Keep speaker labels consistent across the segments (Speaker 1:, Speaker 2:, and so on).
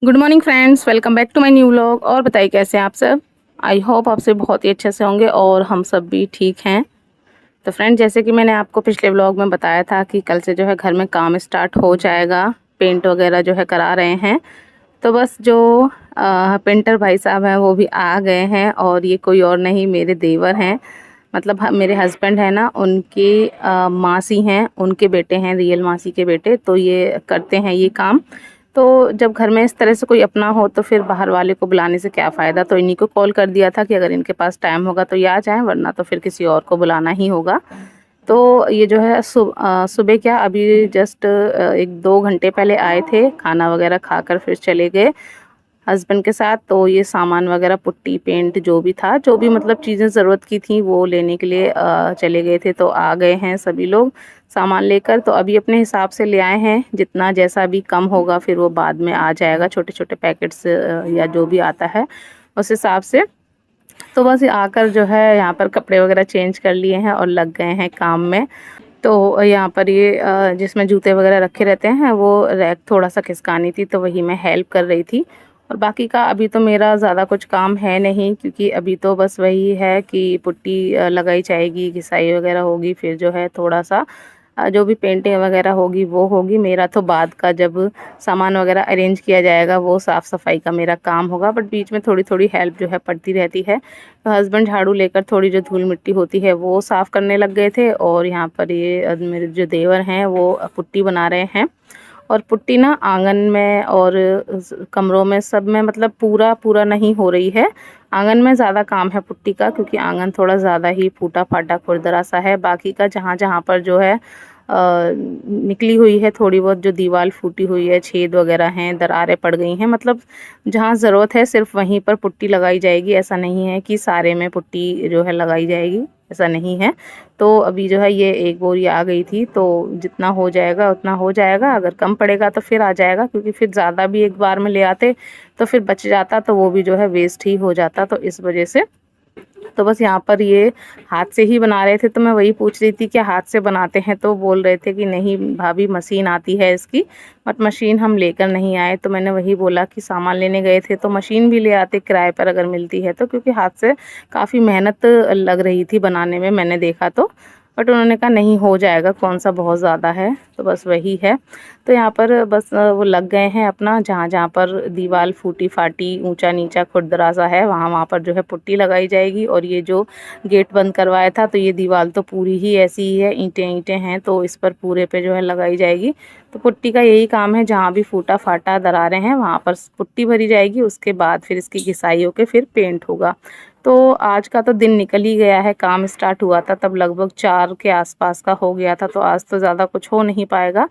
Speaker 1: Good morning friends, welcome back to my new vlog. और बताइए कैसे हैं आप सब। आई होप आप सब बहुत ही अच्छे से होंगे और हम सब भी ठीक हैं। तो फ्रेंड, जैसे कि मैंने आपको पिछले व्लॉग में बताया था कि कल से जो है घर में काम स्टार्ट हो जाएगा। पेंट वगैरह जो है करा रहे हैं। तो बस जो पेंटर भाई साहब हैं वो भी आ गए हैं और ये कोई और नहीं मेरे देवर हैं। मतलब मेरे हस्बैंड है ना, उनकी मासी हैं, उनके बेटे हैं, रियल मासी के बेटे। तो ये करते हैं ये काम। तो जब घर में इस तरह से कोई अपना हो तो फिर बाहर वाले को बुलाने से क्या फ़ायदा। तो इन्हीं को कॉल कर दिया था कि अगर इनके पास टाइम होगा तो ये आ जाएं, वरना तो फिर किसी और को बुलाना ही होगा। तो ये जो है सुबह क्या, अभी जस्ट 1-2 घंटे पहले आए थे, खाना वगैरह खाकर फिर चले गए हस्बैंड के साथ। तो ये सामान वगैरह, पुट्टी, पेंट, जो भी था, जो भी मतलब चीज़ें ज़रूरत की थी वो लेने के लिए चले गए थे। तो आ गए हैं सभी लोग सामान लेकर। तो अभी अपने हिसाब से ले आए हैं, जितना जैसा भी कम होगा फिर वो बाद में आ जाएगा, छोटे छोटे पैकेट्स या जो भी आता है उस हिसाब से। तो बस ये आकर जो है यहाँ पर कपड़े वगैरह चेंज कर लिए हैं और लग गए हैं काम में। तो यहाँ पर ये जिसमें जूते वगैरह रखे रहते हैं वो रैक थोड़ा सा खिसकानी थी, तो वही मैं हेल्प कर रही थी। और बाकी का अभी तो मेरा ज़्यादा कुछ काम है नहीं, क्योंकि अभी तो बस वही है कि पुट्टी लगाई जाएगी, घिसाई वगैरह होगी, फिर जो है थोड़ा सा जो भी पेंटिंग वगैरह होगी वो होगी। मेरा तो बाद का जब सामान वगैरह अरेंज किया जाएगा वो साफ़ सफाई का मेरा काम होगा, बट बीच में थोड़ी थोड़ी हेल्प जो है पड़ती रहती है। तो हस्बैंड झाड़ू लेकर थोड़ी जो धूल मिट्टी होती है वो साफ़ करने लग गए थे, और यहाँ पर ये मेरे जो देवर हैं वो पुट्टी बना रहे हैं। और पुट्टी ना आंगन में और कमरों में सब में, मतलब पूरा पूरा नहीं हो रही है। आंगन में ज़्यादा काम है पुट्टी का, क्योंकि आंगन थोड़ा ज़्यादा ही फूटा फाटा खुरदरा सा है। बाकी का जहाँ जहाँ पर जो है निकली हुई है, थोड़ी बहुत जो दीवार फूटी हुई है, छेद वगैरह हैं, दरारें पड़ गई हैं, मतलब जहाँ ज़रूरत है सिर्फ वहीं पर पुट्टी लगाई जाएगी। ऐसा नहीं है कि सारे में पुट्टी जो है लगाई जाएगी, ऐसा नहीं है। तो अभी जो है ये एक बोरी आ गई थी, तो जितना हो जाएगा उतना हो जाएगा। अगर कम पड़ेगा तो फिर आ जाएगा, क्योंकि फिर ज़्यादा भी एक बार में ले आते तो फिर बच जाता, तो वो भी जो है वेस्ट ही हो जाता। तो इस वजह से तो बस यहाँ पर ये हाथ से ही बना रहे थे। तो मैं वही पूछ रही थी कि हाथ से बनाते हैं, तो बोल रहे थे कि नहीं भाभी, मशीन आती है इसकी, बट मशीन हम लेकर नहीं आए। तो मैंने वही बोला कि सामान लेने गए थे तो मशीन भी ले आते किराए पर अगर मिलती है तो, क्योंकि हाथ से काफ़ी मेहनत लग रही थी बनाने में, मैंने देखा तो। बट उन्होंने कहा नहीं, हो जाएगा, कौन सा बहुत ज़्यादा है। तो बस वही है। तो यहाँ पर बस वो लग गए हैं अपना, जहाँ जहाँ पर दीवार फूटी फाटी, ऊंचा नीचा खुरदरा सा है, वहाँ वहाँ पर जो है पुट्टी लगाई जाएगी। और ये जो गेट बंद करवाया था, तो ये दीवार तो पूरी ही ऐसी ही है, ईंटें ईंटें हैं, तो इस पर पूरे पे जो है लगाई जाएगी। तो पुट्टी का यही काम है, जहाँ भी फूटा फाटा दरारें हैं वहाँ पर पुट्टी भरी जाएगी, उसके बाद फिर इसकी घिसाई होकर फिर पेंट होगा। तो आज का तो दिन निकल ही गया है। काम स्टार्ट हुआ था तब लगभग 4 के आसपास का हो गया था, तो आज तो ज़्यादा कुछ हो नहीं पाएगा।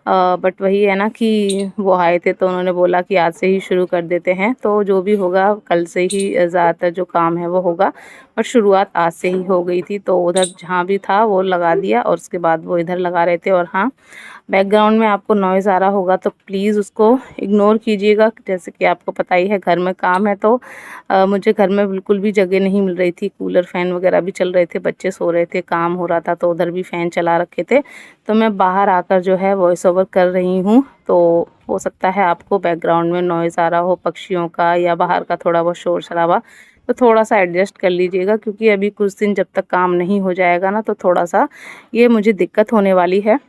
Speaker 1: बट वही है ना कि वो आए थे तो उन्होंने बोला कि आज से ही शुरू कर देते हैं, तो जो भी होगा कल से ही ज़्यादातर जो काम है वो होगा। बट शुरुआत आज से ही हो गई थी, तो उधर जहाँ भी था वो लगा दिया और उसके बाद वो इधर लगा रहे थे। और हाँ, बैकग्राउंड में आपको नॉइज़ आ रहा होगा तो प्लीज़ उसको इग्नोर कीजिएगा। जैसे कि आपको पता ही है घर में काम है, तो मुझे घर में बिल्कुल भी जगह नहीं मिल रही थी। कूलर फ़ैन वगैरह भी चल रहे थे, बच्चे सो रहे थे, काम हो रहा था, तो उधर भी फ़ैन चला रखे थे। तो मैं बाहर आकर जो है वॉइस ओवर कर रही हूँ। तो हो सकता है आपको बैकग्राउंड में नॉइज़ आ रहा हो पक्षियों का या बाहर का थोड़ा बहुत शोर शराबा, तो थोड़ा सा एडजस्ट कर लीजिएगा, क्योंकि अभी कुछ दिन जब तक काम नहीं हो जाएगा ना, तो थोड़ा सा ये मुझे दिक्कत होने वाली है।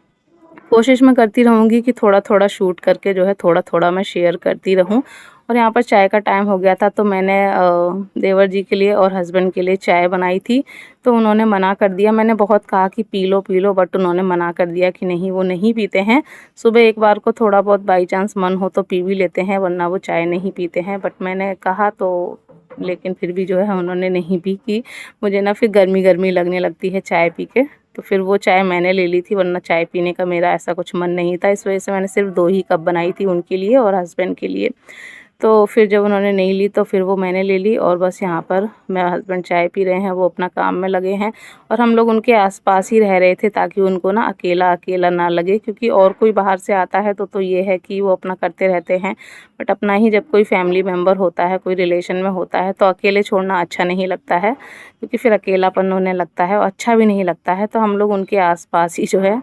Speaker 1: कोशिश मैं करती रहूँगी कि थोड़ा-थोड़ा शूट करके जो है थोड़ा-थोड़ा मैं शेयर करती रहूँ। और यहाँ पर चाय का टाइम हो गया था, तो मैंने देवर जी के लिए और हस्बैंड के लिए चाय बनाई थी। तो उन्होंने मना कर दिया। मैंने बहुत कहा कि पी लो, बट उन्होंने मना कर दिया कि नहीं, वो नहीं पीते हैं। सुबह एक बार को थोड़ा बहुत बाई चांस मन हो तो पी भी लेते हैं, वरना वो चाय नहीं पीते हैं। बट मैंने कहा तो, लेकिन फिर भी जो है उन्होंने नहीं पी, कि मुझे ना फिर गर्मी-गर्मी लगने लगती है चाय पी के। तो फिर वो चाय मैंने ले ली थी, वरना चाय पीने का मेरा ऐसा कुछ मन नहीं था। इस वजह से मैंने सिर्फ़ 2 ही कप बनाई थी उनके लिए और हस्बैंड के लिए। तो फिर जब उन्होंने नहीं ली तो फिर वो मैंने ले ली, और बस यहाँ पर मेरा हस्बैंड चाय पी रहे हैं, वो अपना काम में लगे हैं। और हम लोग उनके आस-पास ही रह रहे थे, ताकि उनको ना अकेला-अकेला ना लगे, क्योंकि और कोई बाहर से आता है तो ये है कि वो अपना करते रहते हैं। बट अपना ही जब कोई फैमिली मेंबर होता है, कोई रिलेशन में होता है, तो अकेले छोड़ना अच्छा नहीं लगता है, क्योंकि फिर अकेलापन होने लगता है और अच्छा भी नहीं लगता है। तो हम लोग उनके आस-पास ही जो है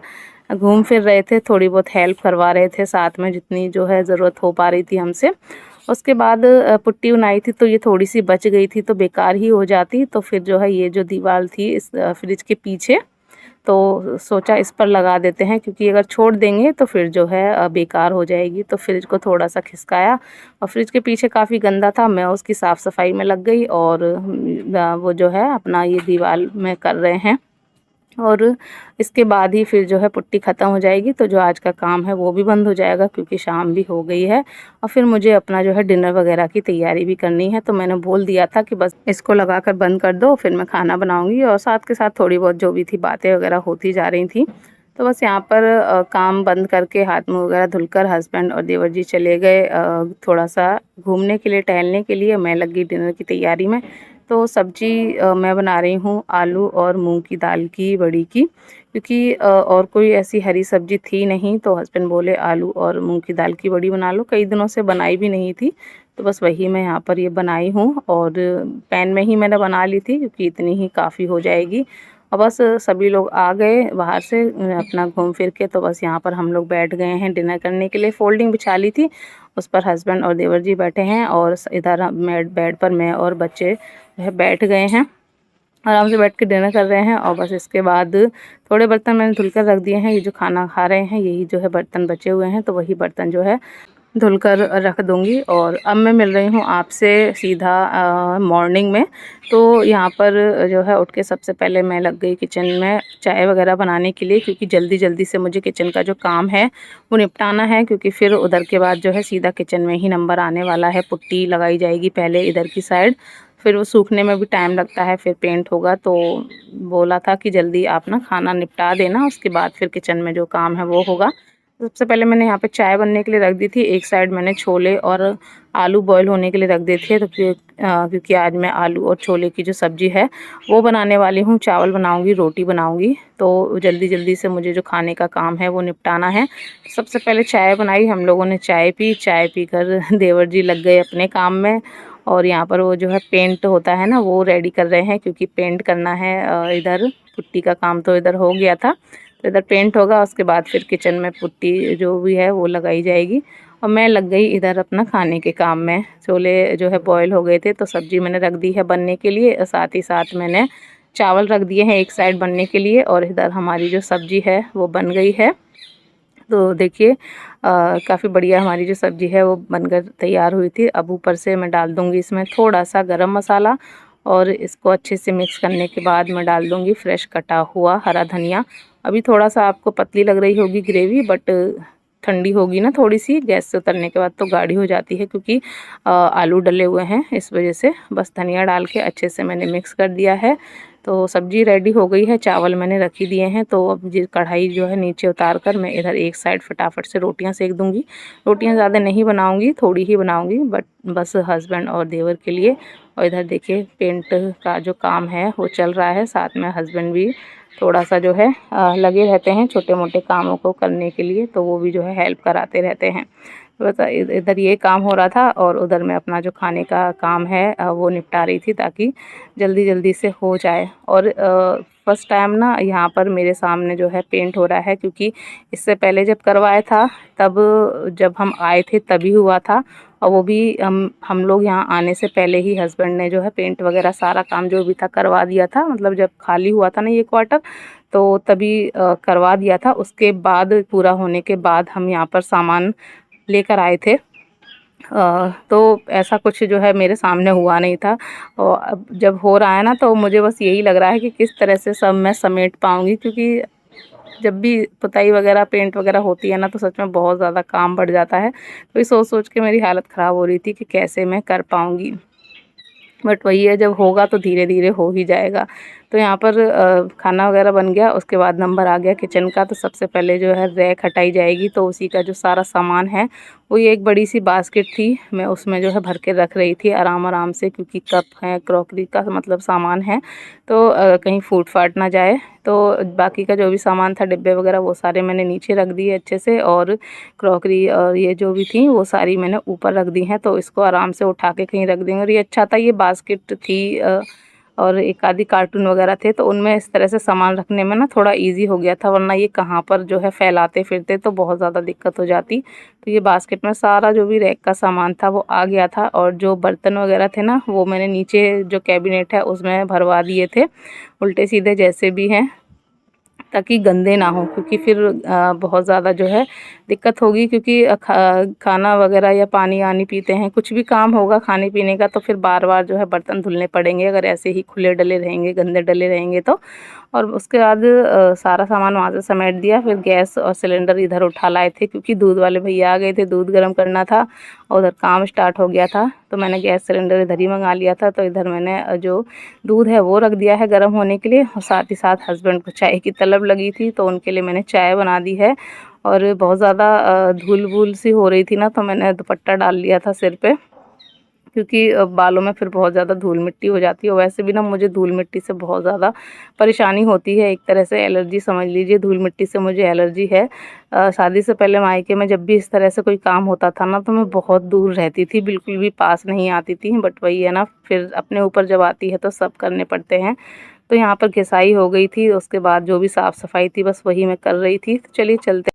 Speaker 1: घूम फिर रहे थे, थोड़ी बहुत हेल्प करवा रहे थे साथ में, जितनी जो है ज़रूरत हो पा रही थी हमसे। उसके बाद पुट्टी बनाई थी तो ये थोड़ी सी बच गई थी तो बेकार ही हो जाती, तो फिर जो है ये जो दीवार थी इस फ्रिज के पीछे, तो सोचा इस पर लगा देते हैं, क्योंकि अगर छोड़ देंगे तो फिर जो है बेकार हो जाएगी। तो फ्रिज को थोड़ा सा खिसकाया और फ्रिज के पीछे काफ़ी गंदा था, मैं उसकी साफ़ सफाई में लग गई और वो जो है अपना ये दीवार में कर रहे हैं। और इसके बाद ही फिर जो है पुट्टी ख़त्म हो जाएगी, तो जो आज का काम है वो भी बंद हो जाएगा, क्योंकि शाम भी हो गई है और फिर मुझे अपना जो है डिनर वगैरह की तैयारी भी करनी है। तो मैंने बोल दिया था कि बस इसको लगाकर बंद कर दो, फिर मैं खाना बनाऊंगी। और साथ के साथ थोड़ी बहुत जो भी थी बातें वगैरह होती जा रही थी। तो बस यहाँ पर काम बंद करके हाथ मुँह वगैरह धुलकर हस्बैंड और देवर जी चले गए थोड़ा सा घूमने के लिए, टहलने के लिए। मैं लगी डिनर की तैयारी में। तो सब्जी मैं बना रही हूँ आलू और मूंग की दाल की बड़ी की, क्योंकि और कोई ऐसी हरी सब्जी थी नहीं, तो हस्बैंड बोले आलू और मूंग की दाल की बड़ी बना लो। कई दिनों से बनाई भी नहीं थी, तो बस वही मैं यहाँ पर ये बनाई हूँ और पैन में ही मैंने बना ली थी, क्योंकि इतनी ही काफ़ी हो जाएगी। और बस सभी लोग आ गए बाहर से अपना घूम फिर के, तो बस यहाँ पर हम लोग बैठ गए हैं डिनर करने के लिए। फोल्डिंग बिछा ली थी, उस पर हस्बैंड और देवर जी बैठे हैं और इधर बेड पर मैं और बच्चे जो है बैठ गए हैं, आराम से बैठ के डिनर कर रहे हैं। और बस इसके बाद थोड़े बर्तन मैंने धुलकर रख दिए हैं, ये जो खाना खा रहे हैं यही जो है बर्तन बचे हुए हैं, तो वही बर्तन जो है धुलकर रख दूंगी। और अब मैं मिल रही हूँ आपसे सीधा मॉर्निंग में। तो यहाँ पर जो है उठ के सबसे पहले मैं लग गई किचन में चाय वगैरह बनाने के लिए, क्योंकि जल्दी जल्दी से मुझे किचन का जो काम है वो निपटाना है, क्योंकि फिर उधर के बाद जो है सीधा किचन में ही नंबर आने वाला है। पुट्टी लगाई जाएगी पहले इधर की साइड, फिर वो सूखने में भी टाइम लगता है, फिर पेंट होगा। तो बोला था कि जल्दी आप ना खाना निपटा देना, उसके बाद फिर किचन में जो काम है वो होगा। सबसे पहले मैंने यहाँ पे चाय बनने के लिए रख दी थी, एक साइड मैंने छोले और आलू बॉईल होने के लिए रख दिए थे। तो क्योंकि आज मैं आलू और छोले की जो सब्ज़ी है वो बनाने वाली हूँ, चावल बनाऊँगी, रोटी बनाऊँगी, तो जल्दी जल्दी से मुझे जो खाने का काम है वो निपटाना है। सबसे पहले चाय बनाई, हम लोगों ने चाय पी, चाय पीकर देवर जी लग गए अपने काम में। और यहाँ पर वो जो है पेंट होता है ना वो रेडी कर रहे हैं, क्योंकि पेंट करना है। इधर पुट्टी का काम तो इधर हो गया था, तो इधर पेंट होगा, उसके बाद फिर किचन में पुट्टी जो भी है वो लगाई जाएगी। और मैं लग गई इधर अपना खाने के काम में। छोले जो है बॉयल हो गए थे, तो सब्ज़ी मैंने रख दी है बनने के लिए, और साथ ही साथ मैंने चावल रख दिए हैं एक साइड बनने के लिए। और इधर हमारी जो सब्ज़ी है वो बन गई है। तो देखिए काफ़ी बढ़िया हमारी जो सब्ज़ी है वो बनकर तैयार हुई थी। अब ऊपर से मैं डाल दूँगी इसमें थोड़ा सा गरम मसाला, और इसको अच्छे से मिक्स करने के बाद मैं डाल दूँगी फ्रेश कटा हुआ हरा धनिया। अभी थोड़ा सा आपको पतली लग रही होगी ग्रेवी, बट ठंडी होगी ना थोड़ी सी गैस से उतरने के बाद तो गाढ़ी हो जाती है, क्योंकि आलू डले हुए हैं, इस वजह से। बस धनिया डाल के अच्छे से मैंने मिक्स कर दिया है। तो सब्ज़ी रेडी हो गई है, चावल मैंने रख ही दिए हैं। तो अब ये कढ़ाई जो है नीचे उतार कर मैं इधर एक साइड फटाफट से रोटियां सेक दूंगी। रोटियां ज़्यादा नहीं बनाऊंगी, थोड़ी ही बनाऊंगी, बट बस हस्बैंड और देवर के लिए। और इधर देखिए पेंट का जो काम है वो चल रहा है, साथ में हस्बैंड भी थोड़ा सा जो है लगे रहते हैं छोटे मोटे कामों को करने के लिए, तो वो भी जो है हेल्प कराते रहते हैं। तो बस इधर ये काम हो रहा था, और उधर मैं अपना जो खाने का काम है वो निपटा रही थी, ताकि जल्दी जल्दी से हो जाए। और फर्स्ट टाइम ना यहाँ पर मेरे सामने जो है पेंट हो रहा है, क्योंकि इससे पहले जब करवाया था तब जब हम आए थे तभी हुआ था। और वो भी हम लोग यहाँ आने से पहले ही हस्बैंड ने जो है पेंट वगैरह सारा काम जो भी था करवा दिया था। मतलब जब खाली हुआ था ना ये क्वार्टर, तो तभी करवा दिया था। उसके बाद पूरा होने के बाद हम यहाँ पर सामान लेकर आए थे। तो ऐसा कुछ जो है मेरे सामने हुआ नहीं था। और अब जब हो रहा है ना, तो मुझे बस यही लग रहा है कि किस तरह से सब मैं समेट पाऊँगी, क्योंकि जब भी पुताई वगैरह पेंट वगैरह होती है ना, तो सच में बहुत ज़्यादा काम बढ़ जाता है। तो ये सोच सोच के मेरी हालत ख़राब हो रही थी कि कैसे मैं कर पाऊँगी। बट वही है, जब होगा तो धीरे धीरे हो ही जाएगा। तो यहाँ पर खाना वगैरह बन गया, उसके बाद नंबर आ गया किचन का। तो सबसे पहले जो है रैक हटाई जाएगी, तो उसी का जो सारा सामान है वो ये एक बड़ी सी बास्केट थी, मैं उसमें जो है भर के रख रही थी आराम आराम से, क्योंकि कप है, क्रॉकरी का मतलब सामान है, तो कहीं फूट फाट ना जाए। तो बाकी का जो भी सामान था डिब्बे वगैरह वो सारे मैंने नीचे रख दिए अच्छे से, और क्रॉकरी और ये जो भी थी वो सारी मैंने ऊपर रख दी हैं। तो इसको आराम से उठा के कहीं रख देंगे। और ये अच्छा था, ये बास्केट थी और एक आधी कार्टून वगैरह थे, तो उनमें इस तरह से सामान रखने में ना थोड़ा ईज़ी हो गया था, वरना ये कहाँ पर जो है फैलाते फिरते तो बहुत ज़्यादा दिक्कत हो जाती। तो ये बास्केट में सारा जो भी रैक का सामान था वो आ गया था, और जो बर्तन वगैरह थे ना वो मैंने नीचे जो कैबिनेट है उसमें भरवा दिए थे, उल्टे सीधे जैसे भी हैं, ताकि गंदे ना हो, क्योंकि फिर बहुत ज़्यादा जो है दिक्कत होगी, क्योंकि खाना वगैरह या पानी आनी पीते हैं, कुछ भी काम होगा खाने पीने का, तो फिर बार बार जो है बर्तन धुलने पड़ेंगे अगर ऐसे ही खुले डले रहेंगे, गंदे डले रहेंगे तो। और उसके बाद सारा सामान वहाँ से समेट दिया, फिर गैस और सिलेंडर इधर उठा लाए थे, क्योंकि दूध वाले भैया आ गए थे, दूध गर्म करना था और उधर काम स्टार्ट हो गया था। तो मैंने गैस सिलेंडर इधर ही मंगा लिया था, तो इधर मैंने जो दूध है वो रख दिया है गर्म होने के लिए, और साथ ही साथ हस्बैंड को चाय की तलब लगी थी, तो उनके लिए मैंने चाय बना दी है। और बहुत ज़्यादा धूल वूल सी हो रही थी ना, तो मैंने दुपट्टा डाल लिया था सिर पे, क्योंकि बालों में फिर बहुत ज़्यादा धूल मिट्टी हो जाती है, और वैसे भी ना मुझे धूल मिट्टी से बहुत ज़्यादा परेशानी होती है, एक तरह से एलर्जी समझ लीजिए, धूल मिट्टी से मुझे एलर्जी है। शादी से पहले मायके में जब भी इस तरह से कोई काम होता था ना, तो मैं बहुत दूर रहती थी, बिल्कुल भी पास नहीं आती थी, बट वही है ना, फिर अपने ऊपर जब आती है तो सब करने पड़ते हैं। तो यहाँ पर घिसाई हो गई थी, उसके बाद जो भी साफ़ सफाई थी बस वही मैं कर रही थी। तो चलिए चलते